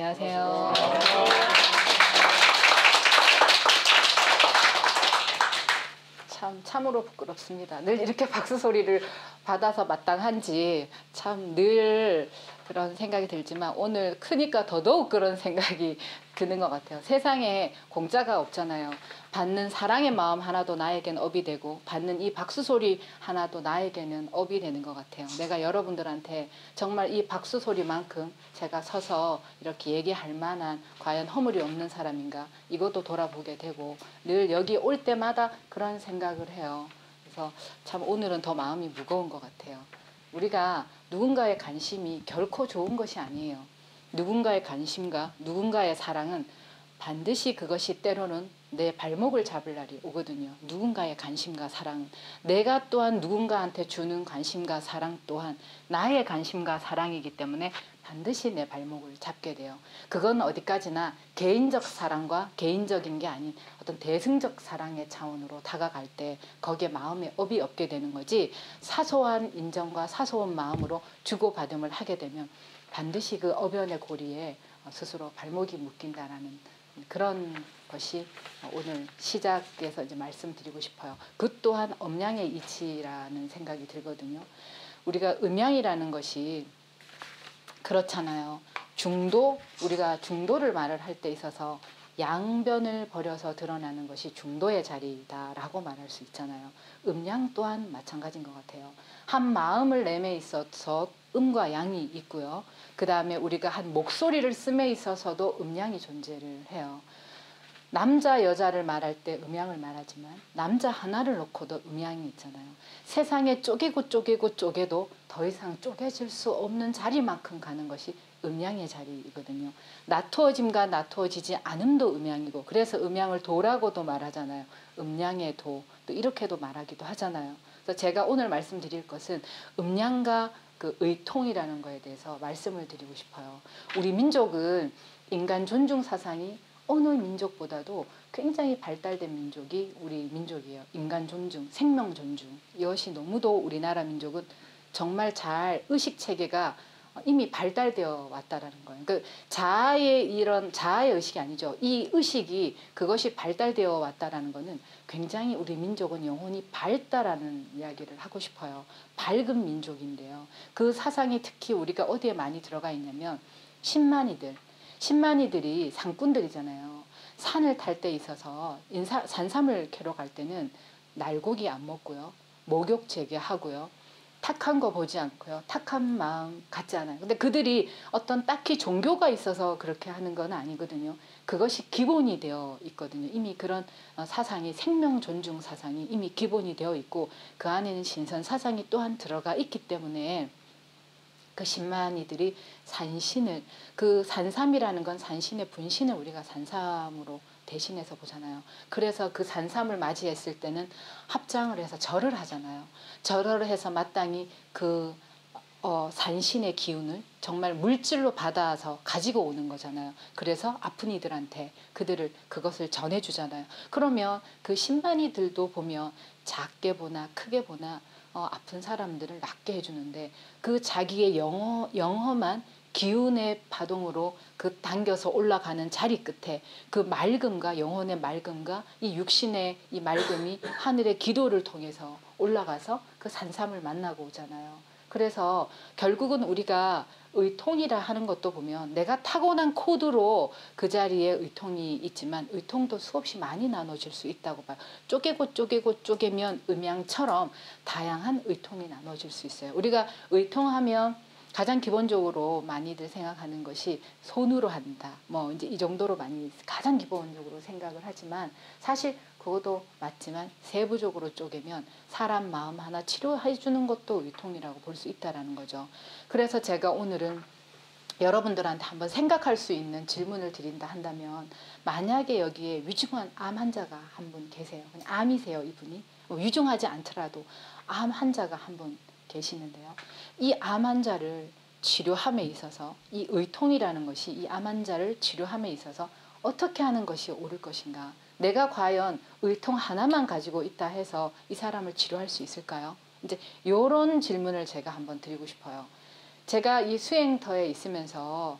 안녕하세요. 참으로 부끄럽습니다. 늘 이렇게 박수 소리를 받아서 마땅한지 참 늘 그런 생각이 들지만 오늘 크니까 더더욱 그런 생각이 드는 것 같아요. 세상에 공짜가 없잖아요. 받는 사랑의 마음 하나도 나에겐 업이 되고 받는 이 박수 소리 하나도 나에게는 업이 되는 것 같아요. 내가 여러분들한테 정말 이 박수 소리만큼 제가 서서 이렇게 얘기할 만한 과연 허물이 없는 사람인가 이것도 돌아보게 되고 늘 여기 올 때마다 그런 생각을 해요. 그래서 참 오늘은 더 마음이 무거운 것 같아요. 우리가 누군가의 관심이 결코 좋은 것이 아니에요. 누군가의 관심과 누군가의 사랑은 반드시 그것이 때로는 내 발목을 잡을 날이 오거든요. 누군가의 관심과 사랑은 내가 또한 누군가한테 주는 관심과 사랑 또한 나의 관심과 사랑이기 때문에 반드시 내 발목을 잡게 돼요. 그건 어디까지나 개인적 사랑과 개인적인 게 아닌 어떤 대승적 사랑의 차원으로 다가갈 때 거기에 마음에 업이 없게 되는 거지, 사소한 인정과 사소한 마음으로 주고받음을 하게 되면 반드시 그 어변의 고리에 스스로 발목이 묶인다라는 그런 것이 오늘 시작에서 이제 말씀드리고 싶어요. 그 또한 음양의 이치라는 생각이 들거든요. 우리가 음양이라는 것이 그렇잖아요. 중도, 우리가 중도를 말을 할 때 있어서 양변을 버려서 드러나는 것이 중도의 자리다라고 말할 수 있잖아요. 음양 또한 마찬가지인 것 같아요. 한 마음을 내에 있어서 음과 양이 있고요. 그 다음에 우리가 한 목소리를 씀에 있어서도 음양이 존재를 해요. 남자 여자를 말할 때 음양을 말하지만 남자 하나를 놓고도 음양이 있잖아요. 세상에 쪼개고 쪼개고 쪼개도 더 이상 쪼개질 수 없는 자리만큼 가는 것이 음양의 자리이거든요. 나투어짐과 나투어지지 않음도 음양이고, 그래서 음양을 도라고도 말하잖아요. 음양의 도, 또 이렇게도 말하기도 하잖아요. 그래서 제가 오늘 말씀드릴 것은 음양과 그 의통이라는 거에 대해서 말씀을 드리고 싶어요. 우리 민족은 인간 존중 사상이 어느 민족보다도 굉장히 발달된 민족이 우리 민족이에요. 인간 존중, 생명 존중. 이것이 너무도 우리나라 민족은 정말 잘 의식체계가 이미 발달되어 왔다라는 거예요. 그 자아의 이런 자아의 의식이 아니죠. 이 의식이 그것이 발달되어 왔다라는 거는 굉장히 우리 민족은 영혼이 밝다라는 이야기를 하고 싶어요. 밝은 민족인데요. 그 사상이 특히 우리가 어디에 많이 들어가 있냐면 신만이들이 상꾼들이잖아요. 산을 탈 때 있어서 산삼을 캐러 갈 때는 날고기 안 먹고요. 목욕 재개하고요. 탁한 거 보지 않고요. 탁한 마음 갖지 않아요. 근데 그들이 어떤 딱히 종교가 있어서 그렇게 하는 건 아니거든요. 그것이 기본이 되어 있거든요. 이미 그런 사상이, 생명 존중 사상이 이미 기본이 되어 있고 그 안에는 신선 사상이 또한 들어가 있기 때문에 그 신만이들이 산신을, 그 산삼이라는 건 산신의 분신을 우리가 산삼으로 대신해서 보잖아요. 그래서 그 산삼을 맞이했을 때는 합장을 해서 절을 하잖아요. 절을 해서 마땅히 그 산신의 기운을 정말 물질로 받아서 가지고 오는 거잖아요. 그래서 아픈 이들한테 그것을 전해주잖아요. 그러면 그 신만이들도 보면 작게 보나 크게 보나 아픈 사람들을 낫게 해주는데 그 자기의 영험한 기운의 파동으로 그 당겨서 올라가는 자리 끝에 그 맑음과 영혼의 맑음과 이 육신의 이 맑음이 하늘의 기도를 통해서 올라가서 그 산삼을 만나고 오잖아요. 그래서 결국은 우리가 의통이라 하는 것도 보면 내가 타고난 코드로 그 자리에 의통이 있지만 의통도 수없이 많이 나눠질 수 있다고 봐요. 쪼개고 쪼개고 쪼개면 음양처럼 다양한 의통이 나눠질 수 있어요. 우리가 의통하면 가장 기본적으로 많이들 생각하는 것이 손으로 한다. 뭐 이제 이 정도로 많이 가장 기본적으로 생각을 하지만 사실 그것도 맞지만 세부적으로 쪼개면 사람 마음 하나 치료해 주는 것도 의통이라고 볼 수 있다라는 거죠. 그래서 제가 오늘은 여러분들한테 한번 생각할 수 있는 질문을 드린다 한다면, 만약에 여기에 위중한 암 환자가 한 분 계세요. 그냥 암이세요, 이분이. 뭐 위중하지 않더라도 암 환자가 한 분 계시는데요. 이 암 환자를 치료함에 있어서 이 의통이라는 것이 이 암 환자를 치료함에 있어서 어떻게 하는 것이 옳을 것인가? 내가 과연 의통 하나만 가지고 있다 해서 이 사람을 치료할 수 있을까요? 이제 이런 질문을 제가 한번 드리고 싶어요. 제가 이 수행터에 있으면서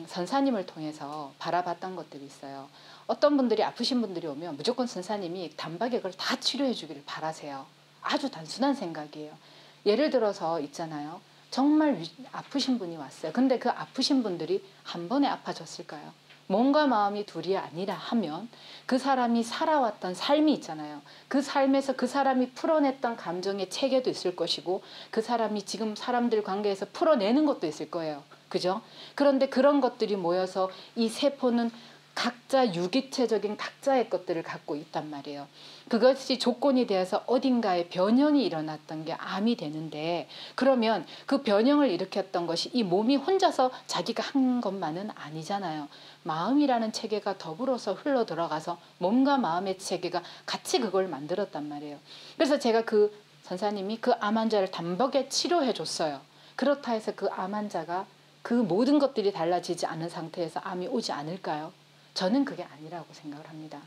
선사님을 통해서 바라봤던 것들이 있어요. 어떤 분들이 아프신 분들이 오면 무조건 선사님이 단박에 그걸 다 치료해 주기를 바라세요. 아주 단순한 생각이에요. 예를 들어서 있잖아요. 정말 아프신 분이 왔어요. 근데 그 아프신 분들이 한 번에 아파졌을까요? 몸과 마음이 둘이 아니라 하면 그 사람이 살아왔던 삶이 있잖아요. 그 삶에서 그 사람이 풀어냈던 감정의 체계도 있을 것이고 그 사람이 지금 사람들 관계에서 풀어내는 것도 있을 거예요. 그죠? 그런데 그런 것들이 모여서 이 세포는 각자 유기체적인 각자의 것들을 갖고 있단 말이에요. 그것이 조건이 되어서 어딘가에 변형이 일어났던 게 암이 되는데, 그러면 그 변형을 일으켰던 것이 이 몸이 혼자서 자기가 한 것만은 아니잖아요. 마음이라는 체계가 더불어서 흘러 들어가서 몸과 마음의 체계가 같이 그걸 만들었단 말이에요. 그래서 제가 그 선사님이 그 암 환자를 단박에 치료해 줬어요. 그렇다 해서 그 암 환자가 그 모든 것들이 달라지지 않은 상태에서 암이 오지 않을까요? 저는 그게 아니라고 생각을 합니다.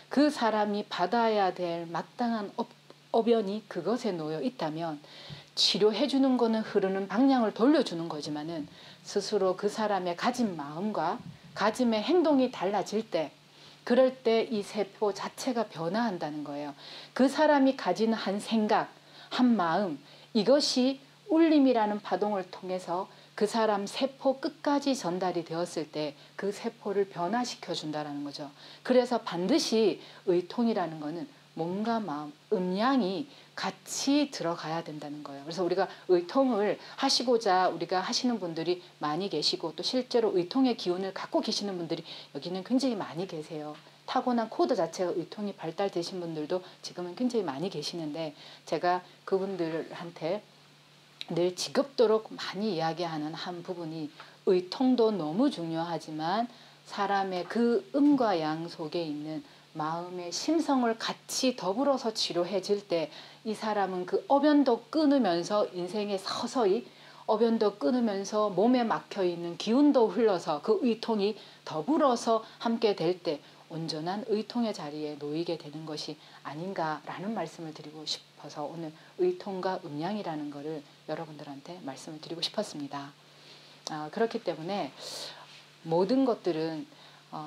그 사람이 받아야 될 마땅한 어변이 그것에 놓여 있다면 치료해 주는 거는 흐르는 방향을 돌려주는 거지만은 스스로 그 사람의 가진 마음과 가짐의 행동이 달라질 때, 그럴 때 이 세포 자체가 변화한다는 거예요. 그 사람이 가진 한 생각, 한 마음, 이것이 울림이라는 파동을 통해서 그 사람 세포 끝까지 전달이 되었을 때 그 세포를 변화시켜 준다는 거죠. 그래서 반드시 의통이라는 거는 몸과 마음, 음양이 같이 들어가야 된다는 거예요. 그래서 우리가 의통을 하시고자 우리가 하시는 분들이 많이 계시고, 또 실제로 의통의 기운을 갖고 계시는 분들이 여기는 굉장히 많이 계세요. 타고난 코드 자체가 의통이 발달되신 분들도 지금은 굉장히 많이 계시는데, 제가 그분들한테 늘 지겹도록 많이 이야기하는 한 부분이, 의통도 너무 중요하지만 사람의 그 음과 양 속에 있는 마음의 심성을 같이 더불어서 치료해질 때 이 사람은 그 어변도 끊으면서 인생에 서서히 어변도 끊으면서 몸에 막혀있는 기운도 흘러서 그 의통이 더불어서 함께 될 때 온전한 의통의 자리에 놓이게 되는 것이 아닌가라는 말씀을 드리고 싶어서 오늘 의통과 음양이라는 것을 여러분들한테 말씀을 드리고 싶었습니다. 그렇기 때문에 모든 것들은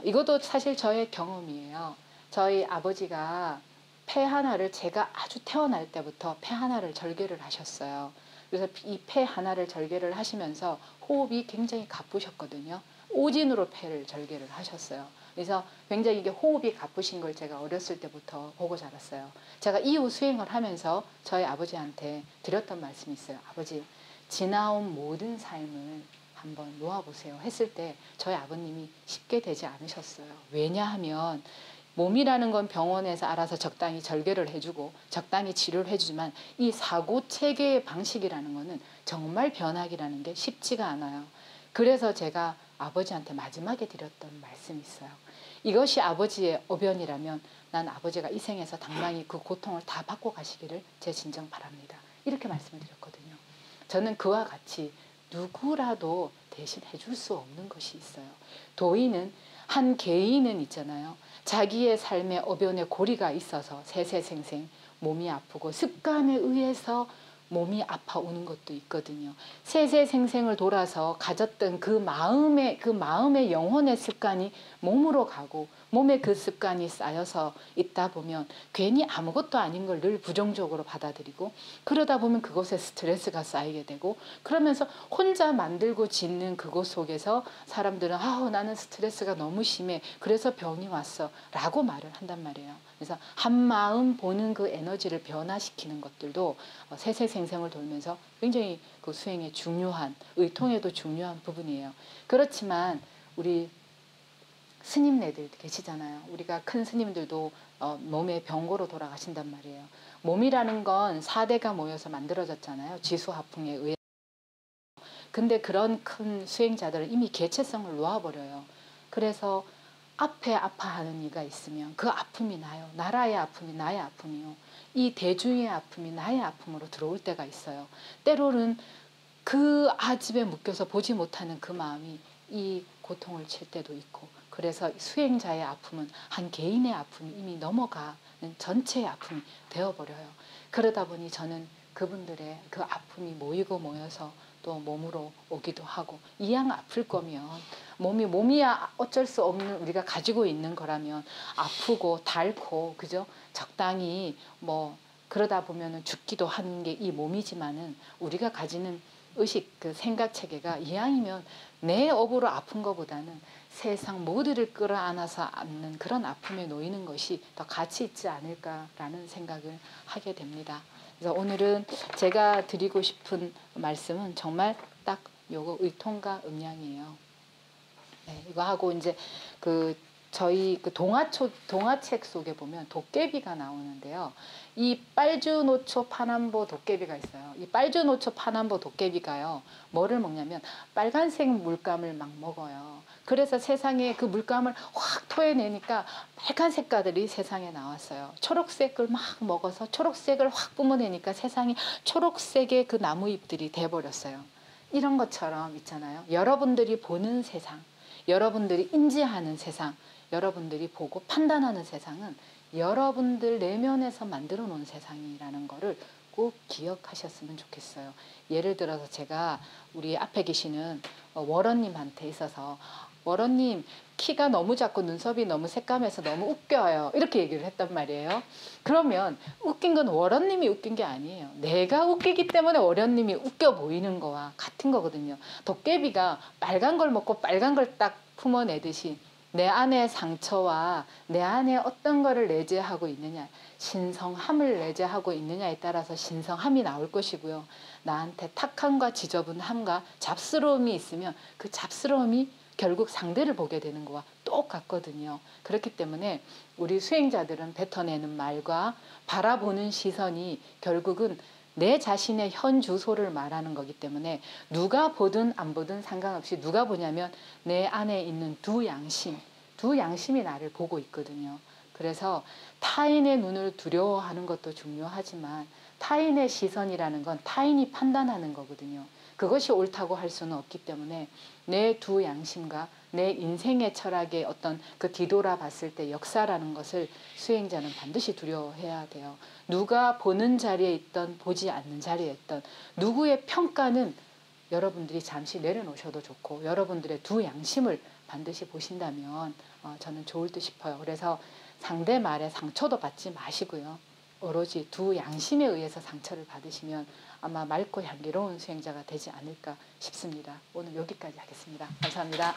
이것도 사실 저의 경험이에요. 저희 아버지가 폐 하나를, 제가 아주 태어날 때부터 폐 하나를 절개를 하셨어요. 그래서 이 폐 하나를 절개를 하시면서 호흡이 굉장히 가쁘셨거든요. 오진으로 폐를 절개를 하셨어요. 그래서 굉장히 이게 호흡이 가쁘신 걸 제가 어렸을 때부터 보고 자랐어요. 제가 이후 수행을 하면서 저희 아버지한테 드렸던 말씀이 있어요. 아버지, 지나온 모든 삶을 한번 놓아보세요 했을 때 저희 아버님이 쉽게 되지 않으셨어요. 왜냐하면 몸이라는 건 병원에서 알아서 적당히 절개를 해주고 적당히 치료를 해주지만 이 사고 체계의 방식이라는 거는 정말 변하기라는 게 쉽지가 않아요. 그래서 제가 아버지한테 마지막에 드렸던 말씀이 있어요. 이것이 아버지의 어변이라면 난 아버지가 이 생에서 당당히 그 고통을 다 받고 가시기를 제 진정 바랍니다. 이렇게 말씀을 드렸거든요. 저는 그와 같이 누구라도 대신 해줄 수 없는 것이 있어요. 도인은, 한 개인은 있잖아요. 자기의 삶의 어변에 고리가 있어서 세세생생 몸이 아프고 습관에 의해서 몸이 아파오는 것도 있거든요. 세세생생을 돌아서 가졌던 그 마음의 영혼의 습관이 몸으로 가고 몸에 그 습관이 쌓여서 있다 보면 괜히 아무것도 아닌 걸 늘 부정적으로 받아들이고, 그러다 보면 그곳에 스트레스가 쌓이게 되고, 그러면서 혼자 만들고 짓는 그곳 속에서 사람들은 나는 스트레스가 너무 심해, 그래서 병이 왔어 라고 말을 한단 말이에요. 그래서 한마음 보는 그 에너지를 변화시키는 것들도 세세생생을 돌면서 굉장히 그 수행에 중요한, 의통에도 중요한 부분이에요. 그렇지만 우리 스님네들 계시잖아요. 우리가 큰 스님들도 몸에 병고로 돌아가신단 말이에요. 몸이라는 건 4대가 모여서 만들어졌잖아요. 지수화풍에 의해. 근데 그런 큰 수행자들은 이미 개체성을 놓아버려요. 그래서 앞에 아파하는 이가 있으면 그 아픔이 나요. 나라의 아픔이 나의 아픔이요. 이 대중의 아픔이 나의 아픔으로 들어올 때가 있어요. 때로는 그 아집에 묶여서 보지 못하는 그 마음이 이 고통을 칠 때도 있고, 그래서 수행자의 아픔은 한 개인의 아픔이 이미 넘어가는 전체의 아픔이 되어버려요. 그러다 보니 저는 그분들의 그 아픔이 모이고 모여서 또 몸으로 오기도 하고 이왕 아플 거면 몸이야 어쩔 수 없는 우리가 가지고 있는 거라면 아프고 닳고 그죠? 적당히 뭐 그러다 보면은 죽기도 하는 게 이 몸이지만은 우리가 가지는 의식 그 생각 체계가 이왕이면 내 업으로 아픈 것보다는 세상 모두를 끌어안아서 안는 그런 아픔에 놓이는 것이 더 가치 있지 않을까라는 생각을 하게 됩니다. 그래서 오늘은 제가 드리고 싶은 말씀은 정말 딱 요거 의통과 음양이에요. 네, 이거 하고 이제 저희 동화책 속에 보면 도깨비가 나오는데요. 이 빨주노초 파남보 도깨비가 있어요. 이 빨주노초 파남보 도깨비가요. 뭐를 먹냐면 빨간색 물감을 막 먹어요. 그래서 세상에 그 물감을 확 토해내니까 빨간 색깔들이 세상에 나왔어요. 초록색을 막 먹어서 초록색을 확 뿜어내니까 세상에 초록색의 그 나무잎들이 돼버렸어요. 이런 것처럼 있잖아요. 여러분들이 보는 세상, 여러분들이 인지하는 세상, 여러분들이 보고 판단하는 세상은 여러분들 내면에서 만들어 놓은 세상이라는 거를 꼭 기억하셨으면 좋겠어요. 예를 들어서 제가 우리 앞에 계시는 워런님한테 있어서 워런님 키가 너무 작고 눈썹이 너무 새까매서 너무 웃겨요. 이렇게 얘기를 했단 말이에요. 그러면 웃긴 건 워런님이 웃긴 게 아니에요. 내가 웃기기 때문에 워런님이 웃겨 보이는 거와 같은 거거든요. 도깨비가 빨간 걸 먹고 빨간 걸 딱 품어내듯이 내 안의 상처와 내 안에 어떤 거를 내재하고 있느냐, 신성함을 내재하고 있느냐에 따라서 신성함이 나올 것이고요. 나한테 탁함과 지저분함과 잡스러움이 있으면 그 잡스러움이 결국 상대를 보게 되는 거와 똑같거든요. 그렇기 때문에 우리 수행자들은 뱉어내는 말과 바라보는 시선이 결국은 내 자신의 현 주소를 말하는 거기 때문에 누가 보든 안 보든 상관없이 누가 보냐면 내 안에 있는 두 양심이 나를 보고 있거든요. 그래서 타인의 눈을 두려워하는 것도 중요하지만 타인의 시선이라는 건 타인이 판단하는 거거든요. 그것이 옳다고 할 수는 없기 때문에 내 두 양심과 내 인생의 철학의 어떤 그 뒤돌아 봤을 때 역사라는 것을 수행자는 반드시 두려워해야 돼요. 누가 보는 자리에 있던 보지 않는 자리에 있던 누구의 평가는 여러분들이 잠시 내려놓으셔도 좋고 여러분들의 두 양심을 반드시 보신다면 저는 좋을 듯 싶어요. 그래서 상대 말에 상처도 받지 마시고요. 오로지 두 양심에 의해서 상처를 받으시면 아마 맑고 향기로운 수행자가 되지 않을까 싶습니다. 오늘 여기까지 하겠습니다. 감사합니다.